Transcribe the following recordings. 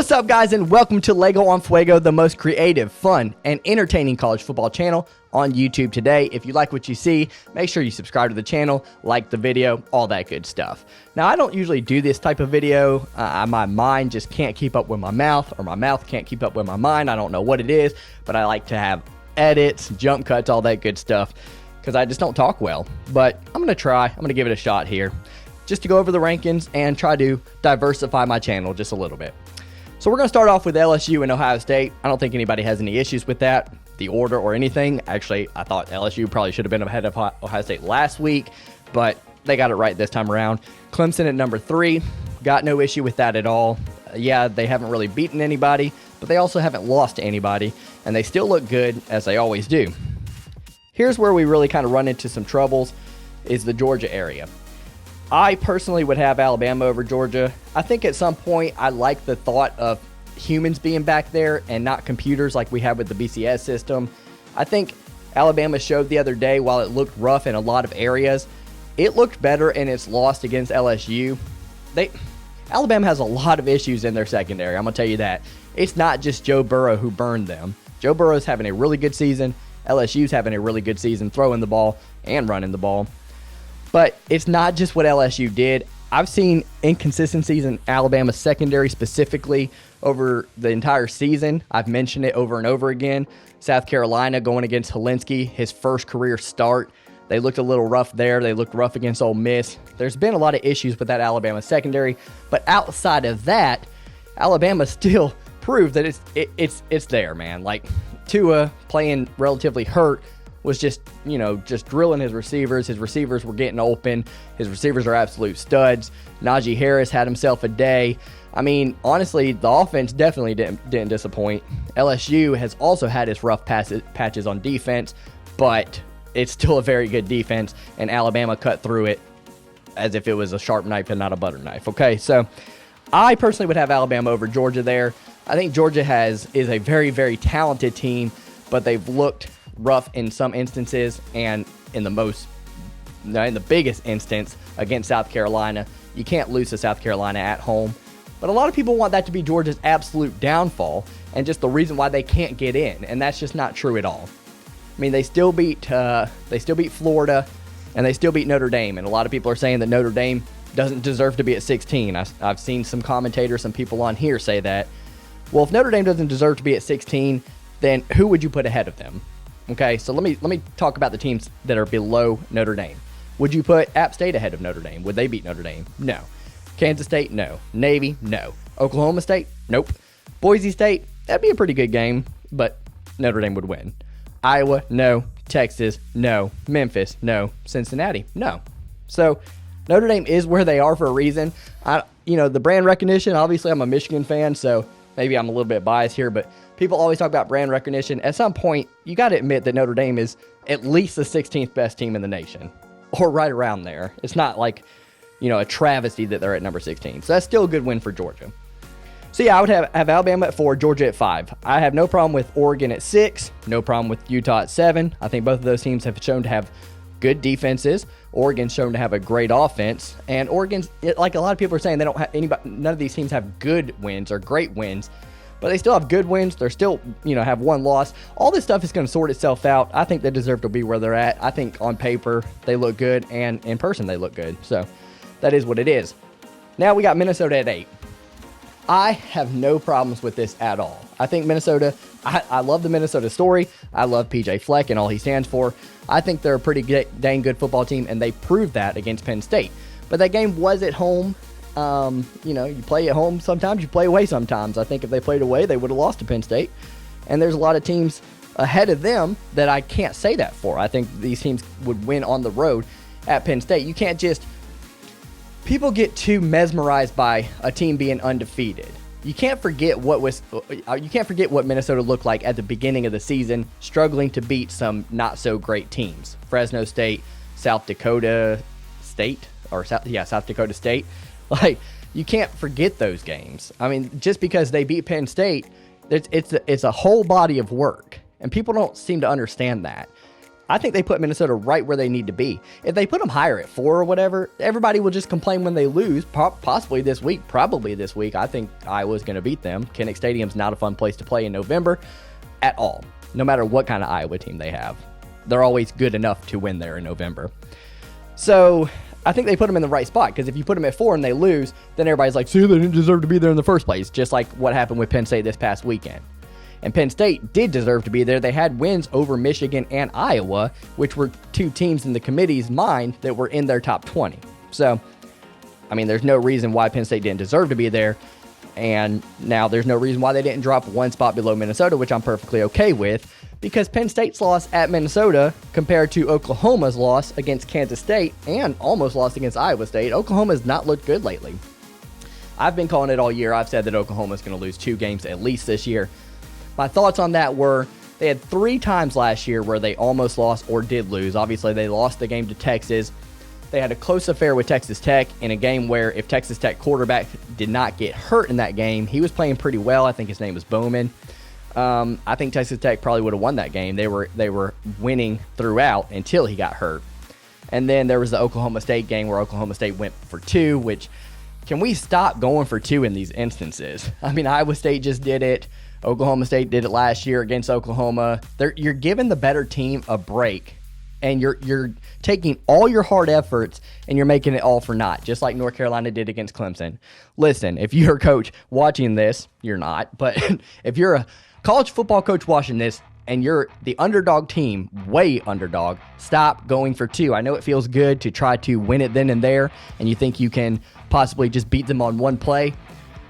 What's up, guys, and welcome to Lego on Fuego, the most creative, fun, and entertaining college football channel on YouTube today. If you like what you see, make sure you subscribe to the channel, like the video, all that good stuff. Now, I don't usually do this type of video. My mind just can't keep up with my mouth, or my mouth can't keep up with my mind. I don't know what it is, but I like to have edits, jump cuts, all that good stuff, because I just don't talk well. But I'm going to try. I'm going to give it a shot here, just to go over the rankings and try to diversify my channel just a little bit. So we're going to start off with LSU and Ohio State. I don't think anybody has any issues with that, the order or anything. Actually, I thought LSU probably should have been ahead of Ohio State last week, but they got it right this time around. Clemson at number 3. Got no issue with that at all. Yeah, they haven't really beaten anybody, but they also haven't lost to anybody, and they still look good, as they always do. Here's where we really kind of run into some troubles, is the Georgia area. I personally would have Alabama over Georgia. I think at some point I like the thought of humans being back there and not computers like we have with the BCS system. I think Alabama showed the other day, while it looked rough in a lot of areas, it looked better in its loss against LSU. Alabama has a lot of issues in their secondary, I'm going to tell you that. It's not just Joe Burrow who burned them. Joe Burrow's having a really good season. LSU's having a really good season throwing the ball and running the ball. But it's not just what LSU did. I've seen inconsistencies in Alabama's secondary specifically over the entire season. I've mentioned it over and over again. South Carolina going against Helinski, his first career start. They looked a little rough there. They looked rough against Ole Miss. There's been a lot of issues with that Alabama secondary. But outside of that, Alabama still proved that it's there, man. Like, Tua playing relatively hurt was just drilling his receivers. His receivers were getting open. His receivers are absolute studs. Najee Harris had himself a day. I mean, honestly, the offense definitely didn't disappoint. LSU has also had its rough patches on defense, but it's still a very good defense, and Alabama cut through it as if it was a sharp knife and not a butter knife. Okay, so I personally would have Alabama over Georgia there. I think Georgia is a very, very talented team, but they've looked rough in some instances, and in the biggest instance against South Carolina. You can't lose to South Carolina at home, but a lot of people want that to be Georgia's absolute downfall and just the reason why they can't get in, and that's just not true at all. I mean, they still beat Florida, and they still beat Notre Dame, and a lot of people are saying that Notre Dame doesn't deserve to be at 16. I've seen some commentators, some people on here say that. Well, if Notre Dame doesn't deserve to be at 16, then who would you put ahead of them? Okay, so let me talk about the teams that are below Notre Dame. Would you put App State ahead of Notre Dame? Would they beat Notre Dame? No. Kansas State? No. Navy? No. Oklahoma State? Nope. Boise State? That'd be a pretty good game, but Notre Dame would win. Iowa? No. Texas? No. Memphis? No. Cincinnati? No. So Notre Dame is where they are for a reason. The brand recognition, obviously I'm a Michigan fan, so maybe I'm a little bit biased here, but people always talk about brand recognition. At some point, you got to admit that Notre Dame is at least the 16th best team in the nation, or right around there. It's not like, a travesty that they're at number 16. So that's still a good win for Georgia. So yeah, I would have Alabama at 4, Georgia at 5. I have no problem with Oregon at 6, no problem with Utah at 7. I think both of those teams have shown to have good defenses. Oregon's shown to have a great offense, and Oregon's, like a lot of people are saying, they don't have none of these teams have good wins or great wins. But they still have good wins. They're still, have one loss. All this stuff is going to sort itself out. I think they deserve to be where they're at. I think on paper they look good, and in person they look good. So that is what it is. Now we got Minnesota at 8. I have no problems with this at all. I think Minnesota, I love the Minnesota story. I love PJ Fleck and all he stands for. I think they're a pretty dang good football team, and they proved that against Penn State. But that game was at home. You play at home sometimes, you play away sometimes. I think if they played away, they would have lost to Penn State. And there's a lot of teams ahead of them that I can't say that for. I think these teams would win on the road at Penn State. You can't just... People get too mesmerized by a team being undefeated. You can't forget what Minnesota looked like at the beginning of the season, struggling to beat some not so great teams. Fresno State, South Dakota State. Like, you can't forget those games. I mean, just because they beat Penn State, it's a whole body of work, and people don't seem to understand that. I think they put Minnesota right where they need to be. If they put them higher at 4 or whatever, everybody will just complain when they lose, possibly this week, probably this week. I think Iowa's going to beat them. Kinnick Stadium's not a fun place to play in November at all, no matter what kind of Iowa team they have. They're always good enough to win there in November. So I think they put them in the right spot, because if you put them at 4 and they lose, then everybody's like, see, they didn't deserve to be there in the first place, just like what happened with Penn State this past weekend. And Penn State did deserve to be there. They had wins over Michigan and Iowa, which were 2 teams in the committee's mind that were in their top 20. So, I mean, there's no reason why Penn State didn't deserve to be there. And now there's no reason why they didn't drop 1 spot below Minnesota, which I'm perfectly okay with, because Penn State's loss at Minnesota compared to Oklahoma's loss against Kansas State and almost lost against Iowa State. Oklahoma's not looked good lately. I've been calling it all year. I've said that Oklahoma's going to lose 2 games at least this year. My thoughts on that were, they had 3 times last year where they almost lost or did lose. Obviously, they lost the game to Texas. They had a close affair with Texas Tech in a game where, if Texas Tech quarterback did not get hurt in that game, he was playing pretty well. I think his name was Bowman. I think Texas Tech probably would have won that game. They were winning throughout until he got hurt. And then there was the Oklahoma State game where Oklahoma State went for 2, which, can we stop going for 2 in these instances? I mean, Iowa State just did it. Oklahoma State did it last year against Oklahoma. You're giving the better team a break, and you're taking all your hard efforts and you're making it all for naught, just like North Carolina did against Clemson. Listen, if you're a coach watching this, you're not, but if you're a college football coach watching this and you're the underdog team, way underdog, stop going for 2. I know it feels good to try to win it then and there, and you think you can possibly just beat them on 1 play.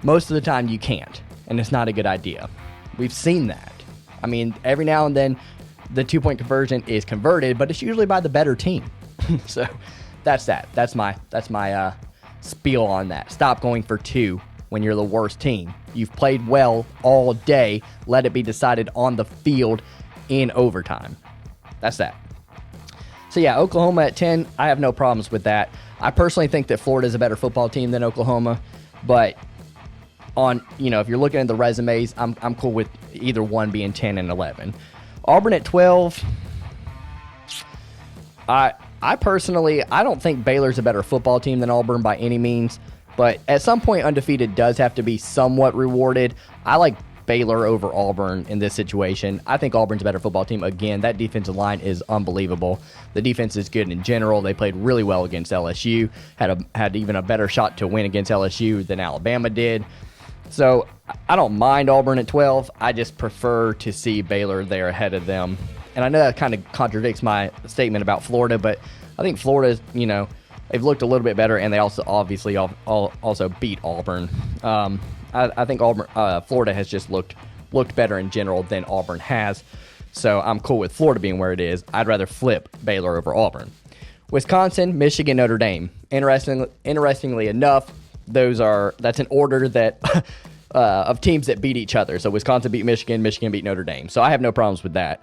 Most of the time you can't, and it's not a good idea. We've seen that. I mean, every now and then the 2-point conversion is converted, but it's usually by the better team. So that's that. That's my spiel on that. Stop going for 2 when you're the worst team. You've played well all day. Let it be decided on the field in overtime. That's that. So yeah, Oklahoma at 10, I have no problems with that. I personally think that Florida's a better football team than Oklahoma, but if you're looking at the resumes, I'm cool with either one being 10 and 11. Auburn at 12. I personally, I don't think Baylor's a better football team than Auburn by any means, but at some point, undefeated does have to be somewhat rewarded. I like Baylor over Auburn in this situation. I think Auburn's a better football team. Again, that defensive line is unbelievable. The defense is good in general. They played really well against LSU, had even a better shot to win against LSU than Alabama did. So I don't mind Auburn at 12. I just prefer to see Baylor there ahead of them. And I know that kind of contradicts my statement about Florida, but I think Florida's, they've looked a little bit better, and they also obviously also beat Auburn. I think Florida has just looked better in general than Auburn has. So I'm cool with Florida being where it is. I'd rather flip Baylor over Auburn. Wisconsin, Michigan, Notre Dame. Interestingly enough, that's an order that of teams that beat each other. So Wisconsin beat Michigan, Michigan beat Notre Dame. So I have no problems with that.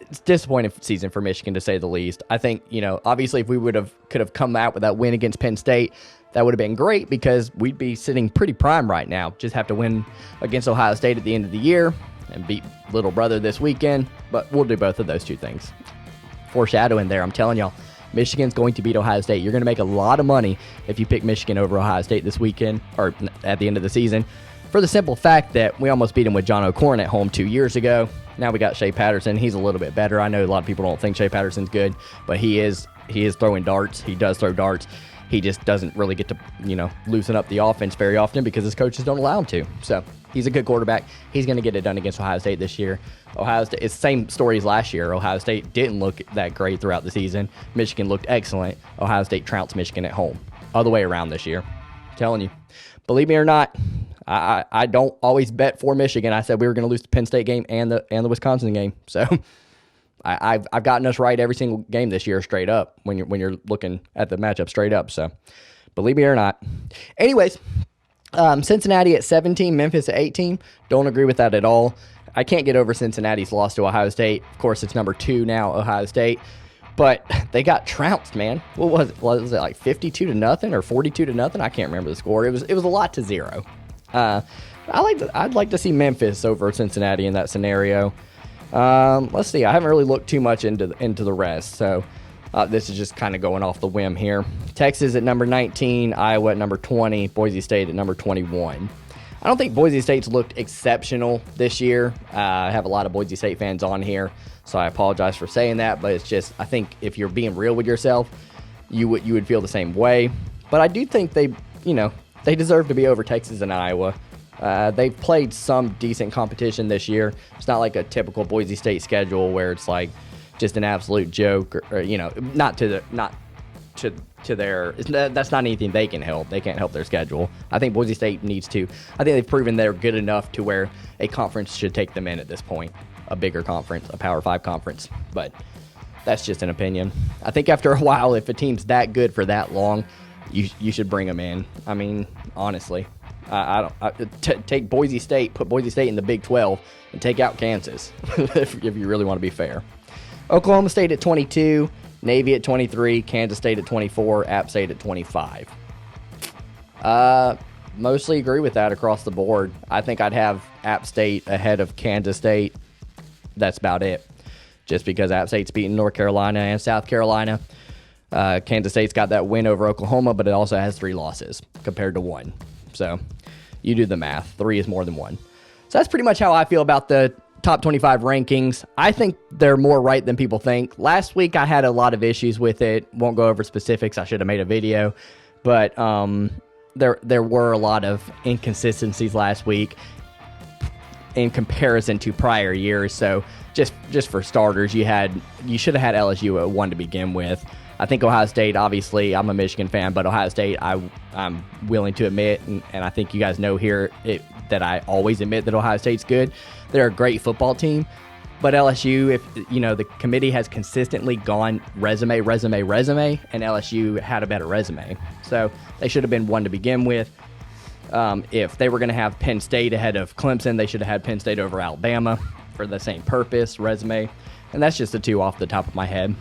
It's a disappointing season for Michigan, to say the least. I think, obviously if we could have come out with that win against Penn State, that would have been great, because we'd be sitting pretty prime right now. Just have to win against Ohio State at the end of the year and beat little brother this weekend. But we'll do both of those 2 things. Foreshadowing there, I'm telling y'all. Michigan's going to beat Ohio State. You're going to make a lot of money if you pick Michigan over Ohio State this weekend, or at the end of the season, for the simple fact that we almost beat them with John O'Corn at home 2 years ago. Now we got Shea Patterson. He's a little bit better. I know a lot of people don't think Shea Patterson's good, but he is throwing darts. He does throw darts. He just doesn't really get to, loosen up the offense very often because his coaches don't allow him to. So he's a good quarterback. He's going to get it done against Ohio State this year. Ohio State, it's the same story as last year. Ohio State didn't look that great throughout the season. Michigan looked excellent. Ohio State trounced Michigan at home. Other way around this year. I'm telling you. Believe me or not, I don't always bet for Michigan. I said we were going to lose the Penn State game and the Wisconsin game. So I've gotten us right every single game this year straight up when you're looking at the matchup straight up. So believe me or not. Anyways, Cincinnati at 17, Memphis at 18. Don't agree with that at all. I can't get over Cincinnati's loss to Ohio State. Of course, it's number 2 now, Ohio State. But they got trounced, man. What was it? Was it like 52-0 or 42-0? I can't remember the score. It was a lot to 0. I'd like to see Memphis over Cincinnati in that scenario. Let's see. I haven't really looked too much into the rest, so this is just kind of going off the whim here. Texas at number 19, Iowa at number 20, Boise State at number 21. I don't think Boise State's looked exceptional this year. I have a lot of Boise State fans on here, so I apologize for saying that, but it's just, I think if you're being real with yourself, you would feel the same way. But I do think they deserve to be over Texas and Iowa. They've played some decent competition this year. It's not like a typical Boise State schedule where it's like just an absolute joke, or that's not anything they can help. They can't help their schedule. I think Boise State needs to. I think they've proven they're good enough to where a conference should take them in at this point, a bigger conference, a Power 5 conference. But that's just an opinion. I think after a while, if a team's that good for that long, you should bring them in. I mean, honestly. Take Boise State, put Boise State in the Big 12, and take out Kansas, if you really want to be fair. Oklahoma State at 22, Navy at 23, Kansas State at 24, App State at 25. Mostly agree with that across the board. I think I'd have App State ahead of Kansas State. That's about it. Just because App State's beaten North Carolina and South Carolina. Kansas State's got that win over Oklahoma, but it also has 3 losses compared to 1. So you do the math. 3 is more than 1. So that's pretty much how I feel about the top 25 rankings. I think they're more right than people think. Last week I had a lot of issues with it. Won't go over specifics. I should have made a video. But there were a lot of inconsistencies last week in comparison to prior years. So just for starters, you should have had LSU at 1 to begin with. I think Ohio State, obviously, I'm a Michigan fan, but Ohio State, I'm willing to admit, and I think you guys know here that I always admit that Ohio State's good. They're a great football team, but LSU, the committee has consistently gone resume, and LSU had a better resume. So they should have been 1 to begin with. If they were going to have Penn State ahead of Clemson, they should have had Penn State over Alabama for the same purpose, resume, and that's just the 2 off the top of my head.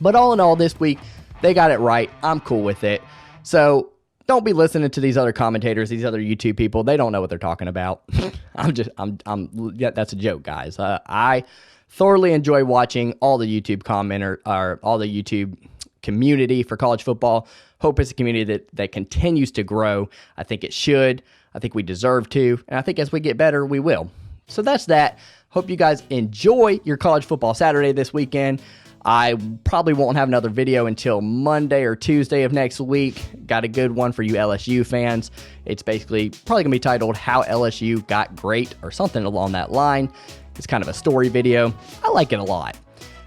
But all in all, this week, they got it right. I'm cool with it. So don't be listening to these other commentators, these other YouTube people. They don't know what they're talking about. That's a joke, guys. I thoroughly enjoy watching all the YouTube all the YouTube community for college football. Hope it's a community that continues to grow. I think it should. I think we deserve to. And I think as we get better, we will. So that's that. Hope you guys enjoy your college football Saturday this weekend. I probably won't have another video until Monday or Tuesday of next week. Got a good one for you LSU fans. It's basically probably going to be titled How LSU Got Great or something along that line. It's kind of a story video. I like it a lot.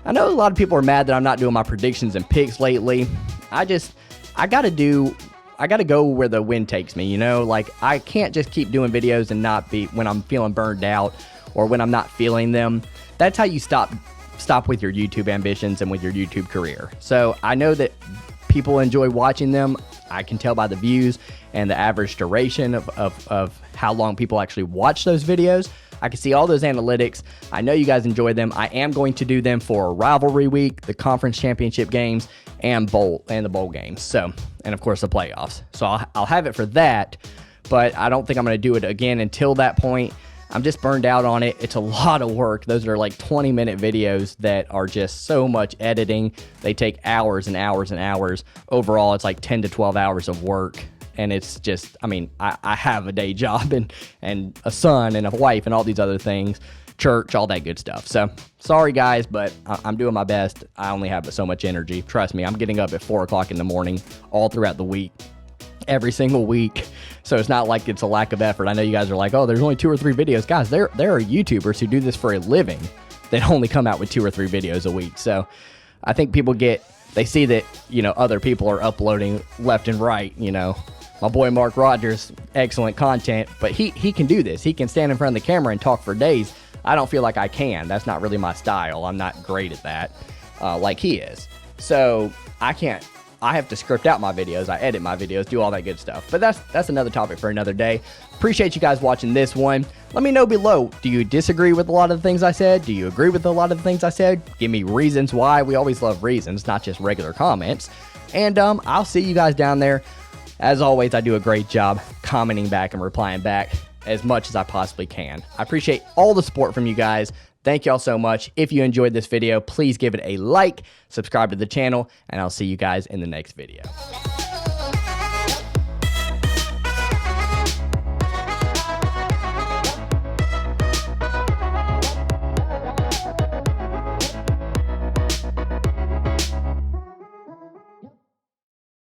I know a lot of people are mad that I'm not doing my predictions and picks lately. I got to go where the wind takes me, Like, I can't just keep doing videos and not be when I'm feeling burned out or when I'm not feeling them. That's how you stop with your YouTube ambitions and with your YouTube career. So I know that people enjoy watching them. I can tell by the views and the average duration of how long people actually watch those videos. I can see all those analytics. I know you guys enjoy them. I am going to do them for rivalry week, the conference championship games, and the bowl games. So, and of course the playoffs. So I'll have it for that, but I don't think I'm going to do it again until that point. I'm just burned out on it. It's a lot of work. Those are like 20-minute videos that are just so much editing. They take hours and hours and hours. Overall, it's like 10 to 12 hours of work. And it's just, I have a day job and a son and a wife and all these other things, church, all that good stuff. So sorry, guys, but I'm doing my best. I only have so much energy. Trust me, I'm getting up at 4 o'clock in the morning all throughout the week, every single week. So it's not like it's a lack of effort. I know you guys are like, oh, there's only 2 or 3 videos. Guys, there are YouTubers who do this for a living that only come out with 2 or 3 videos a week. So I think people they see that, other people are uploading left and right. My boy Mark Rogers, excellent content, but he can do this. He can stand in front of the camera and talk for days. I don't feel like I can. That's not really my style. I'm not great at that like he is. So I can't. I have to script out my videos. I edit my videos, do all that good stuff. But that's another topic for another day. Appreciate you guys watching this one. Let me know below. Do you disagree with a lot of the things I said? Do you agree with a lot of the things I said? Give me reasons why. We always love reasons, not just regular comments. And I'll see you guys down there. As always, I do a great job commenting back and replying back as much as I possibly can. I appreciate all the support from you guys. Thank y'all so much. If you enjoyed this video, please give it a like, subscribe to the channel, and I'll see you guys in the next video.